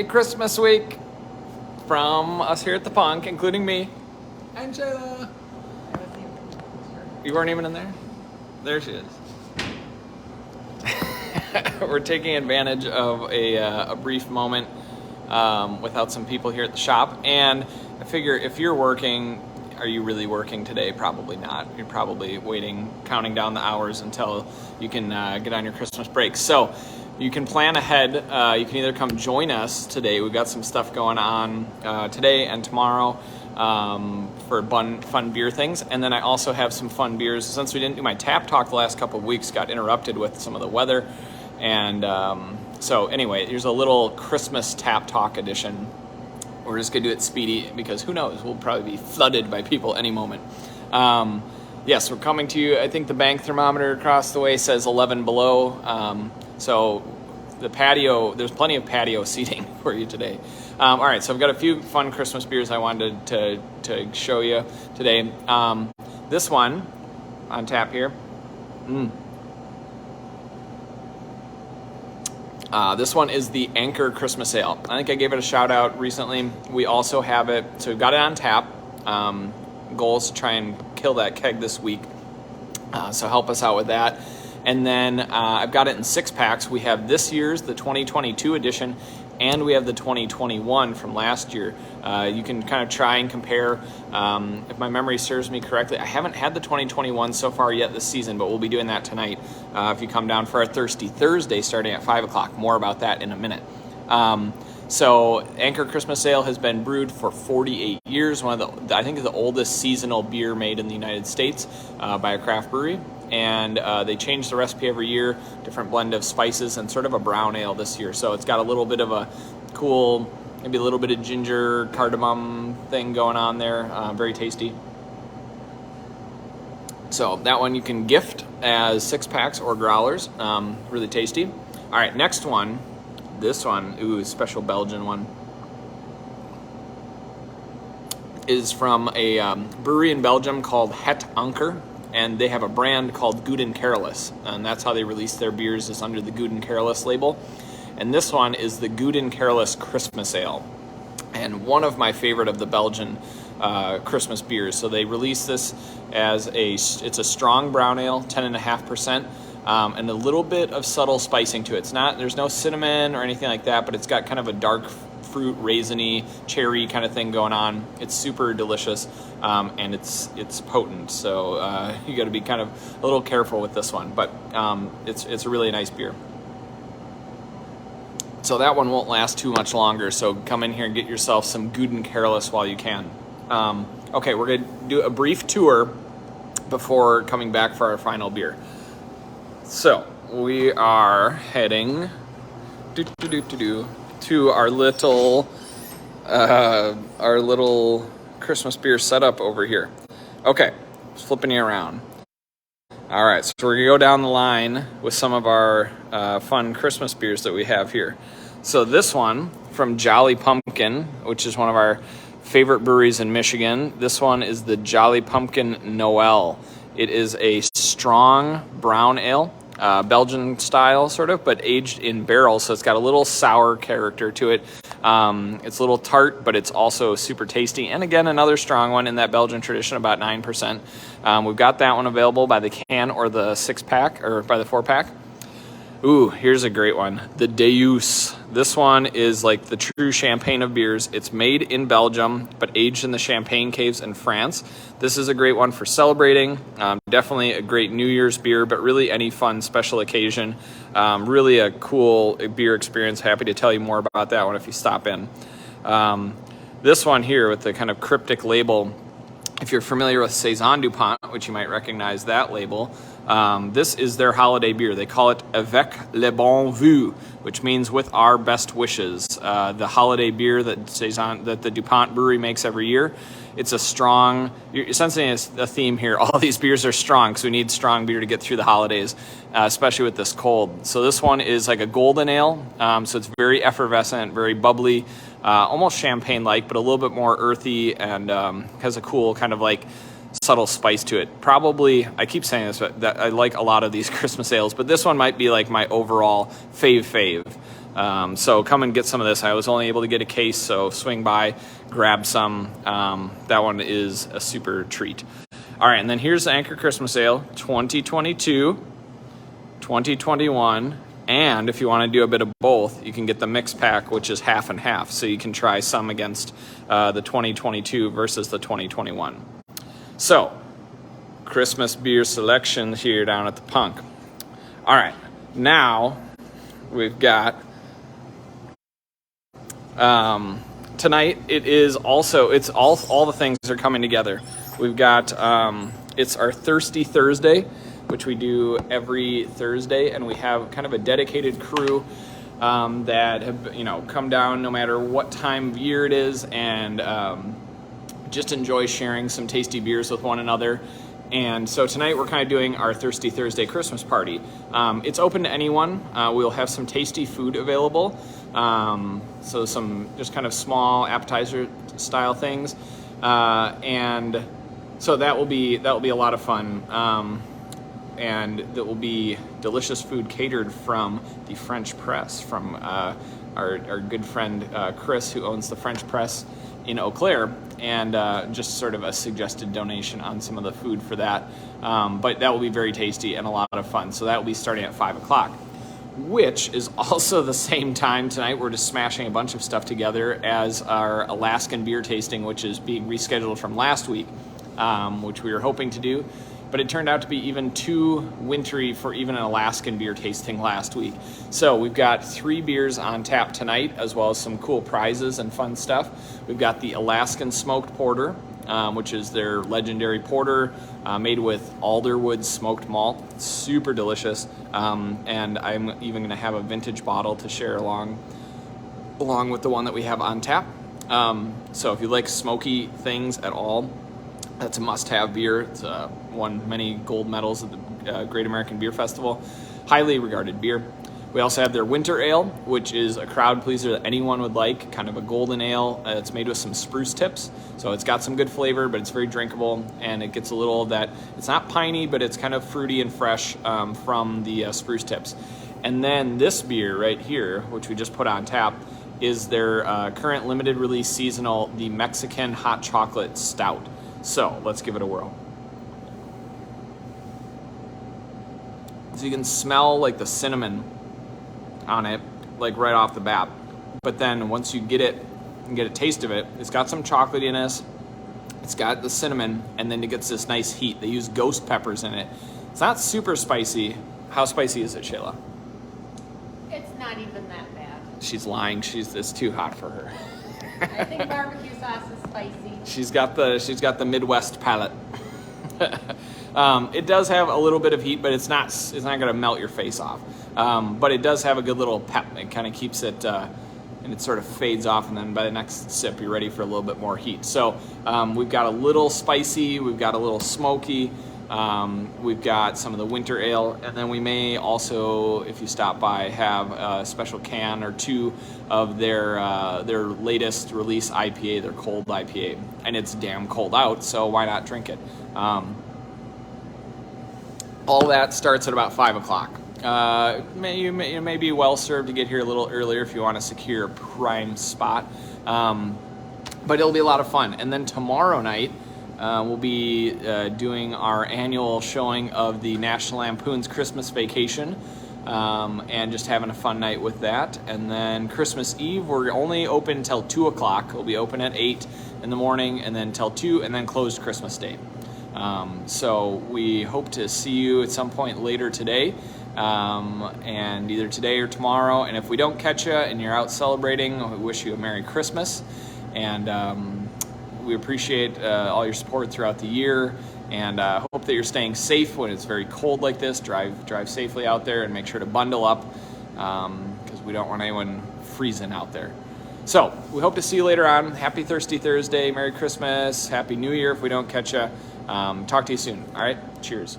Happy Christmas week from us here at the Punk, including me and Shayla. You weren't even in there? There she is. We're taking advantage of a brief moment without some people here at the shop. And I figure if you're working, are you really working today? Probably not. You're probably waiting, counting down the hours until you can get on your Christmas break. So you can plan ahead. You can either come join us today. We've got some stuff going on today and tomorrow for fun beer things. And then I also have some fun beers. Since we didn't do my tap talk the last couple of weeks, got interrupted with some of the weather. And so anyway, here's a little Christmas tap talk edition. We're just going to do it speedy because who knows, we'll probably be flooded by people any moment. Yes, we're coming to you. I think the bank thermometer across the way says 11 below. So the patio, there's plenty of patio seating for you today. All right, so I've got a few fun Christmas beers I wanted to show you today. This one on tap here. This one is the Anchor Christmas Ale. I think I gave it a shout out recently. We also have it, so we've got it on tap. Goal is to try and kill that keg this week. So help us out with that. And then I've got it in 6-packs. We have this year's, the 2022 edition, and we have the 2021 from last year. You can kind of try and compare. If my memory serves me correctly, I haven't had the 2021 so far yet this season, but we'll be doing that tonight if you come down for our Thirsty Thursday starting at 5 o'clock. More about that in a minute. So Anchor Christmas Ale has been brewed for 48 years. One of the, I think, the oldest seasonal beer made in the United States by a craft brewery. And they change the recipe every year, different blend of spices, and sort of a brown ale this year. So it's got a little bit of a cool, maybe a little bit of ginger, cardamom thing going on there. Very tasty. So that one you can gift as 6-packs or growlers. Really tasty. All right, next one. This one, ooh, special Belgian one, is from a brewery in Belgium called Het Anker. And they have a brand called Good and Careless, and that's how they release their beers, is under the Good and Careless label. And this one is the Good and Careless Christmas Ale, and one of my favorite of the Belgian Christmas beers. So they release this as it's a strong brown ale, 10.5%, and a little bit of subtle spicing to it. There's no cinnamon or anything like that, but it's got kind of a dark fruit, raisiny, cherry kind of thing going on. It's super delicious, and it's potent. So you got to be kind of a little careful with this one, but it's a really nice beer. So that one won't last too much longer. So come in here and get yourself some Good and Careless while you can. Okay, we're gonna do a brief tour before coming back for our final beer. So we are heading to our little Christmas beer setup over here. Okay, flipping you around. All right, so we're gonna go down the line with some of our fun Christmas beers that we have here. So this one from Jolly Pumpkin, which is one of our favorite breweries in Michigan. This one is the Jolly Pumpkin Noel. It is a strong brown ale. Belgian style sort of, but aged in barrels, so it's got a little sour character to it. It's a little tart, but it's also super tasty. And again, another strong one in that Belgian tradition, about 9%. We've got that one available by the can or the 6-pack, or by the 4-pack. Ooh, here's a great one. The Deus. This one is like the true champagne of beers. It's made in Belgium, but aged in the Champagne Caves in France. This is a great one for celebrating. Definitely a great New Year's beer, but really any fun special occasion. Really a cool beer experience. Happy to tell you more about that one if you stop in. This one here with the kind of cryptic label, if you're familiar with Saison DuPont, which you might recognize that label, this is their holiday beer. They call it Avec les bons vœux, which means with our best wishes. The holiday beer that the DuPont brewery makes every year. It's a strong, you're sensing a theme here. All these beers are strong because we need strong beer to get through the holidays, especially with this cold. So this one is like a golden ale. So it's very effervescent, very bubbly, almost champagne-like, but a little bit more earthy, and has a cool kind of like subtle spice to it. Probably, I keep saying this, but that I like a lot of these Christmas ales, but this one might be like my overall fave. So come and get some of this. I was only able to get a case, so swing by, grab some. That one is a super treat. All right, and then here's the Anchor Christmas Ale 2022, 2021, and if you want to do a bit of both, you can get the mix pack, which is half and half. So you can try some against the 2022 versus the 2021. So, Christmas beer selection here down at the Punk. All right, now we've got tonight. It is also, it's all the things are coming together. We've got it's our Thirsty Thursday, which we do every Thursday, and we have kind of a dedicated crew that have come down no matter what time of year it is, and just enjoy sharing some tasty beers with one another. And so tonight we're kind of doing our Thirsty Thursday Christmas party. It's open to anyone. We'll have some tasty food available. So some just kind of small appetizer style things. And so that will be a lot of fun. And that will be delicious food catered from the French Press, from our good friend Chris, who owns the French Press in Eau Claire, and just sort of a suggested donation on some of the food for that. But that will be very tasty and a lot of fun. So that will be starting at 5 o'clock, which is also the same time tonight. We're just smashing a bunch of stuff together as our Alaskan beer tasting, which is being rescheduled from last week, which we were hoping to do. But it turned out to be even too wintry for even an Alaskan beer tasting last week. So we've got 3 beers on tap tonight, as well as some cool prizes and fun stuff. We've got the Alaskan Smoked Porter, which is their legendary porter made with alderwood smoked malt. Super delicious. And I'm even gonna have a vintage bottle to share along with the one that we have on tap. So if you like smoky things at all, that's a must-have beer. It's won many gold medals at the Great American Beer Festival. Highly regarded beer. We also have their Winter Ale, which is a crowd pleaser that anyone would like. Kind of a golden ale. It's made with some spruce tips, so it's got some good flavor, but it's very drinkable, and it gets a little of that. It's not piney, but it's kind of fruity and fresh from the spruce tips. And then this beer right here, which we just put on tap, is their current limited release seasonal, the Mexican Hot Chocolate Stout. So let's give it a whirl. So you can smell like the cinnamon on it, like right off the bat. But then once you get it and get a taste of it, it's got some chocolatiness, it's got the cinnamon, and then it gets this nice heat. They use ghost peppers in it. It's not super spicy. How spicy is it, Shayla? It's not even that bad. She's lying. It's too hot for her. I think barbecue sauce is spicy. She's got the Midwest palate. It does have a little bit of heat, but it's not going to melt your face off. But it does have a good little pep. It kind of keeps it, and it sort of fades off, and then by the next sip, you're ready for a little bit more heat. So we've got a little spicy, we've got a little smoky, we've got some of the winter ale, and then we may also, if you stop by, have a special can or two of their latest release IPA, their cold IPA. And it's damn cold out, so why not drink it? All that starts at about 5 o'clock. You may be well served to get here a little earlier if you want to secure a prime spot. But it'll be a lot of fun. And then tomorrow night, we'll be doing our annual showing of the National Lampoon's Christmas Vacation, and just having a fun night with that. And then Christmas Eve, we're only open until 2 o'clock. We'll be open at 8 in the morning, and then till 2, and then closed Christmas Day. So we hope to see you at some point later today, and either today or tomorrow. And if we don't catch you and you're out celebrating, we wish you a Merry Christmas. And we appreciate all your support throughout the year, and hope that you're staying safe when it's very cold like this. Drive safely out there, and make sure to bundle up, because we don't want anyone freezing out there. So we hope to see you later on. Happy Thirsty Thursday, Merry Christmas, Happy New Year if we don't catch you. Talk to you soon. All right, cheers.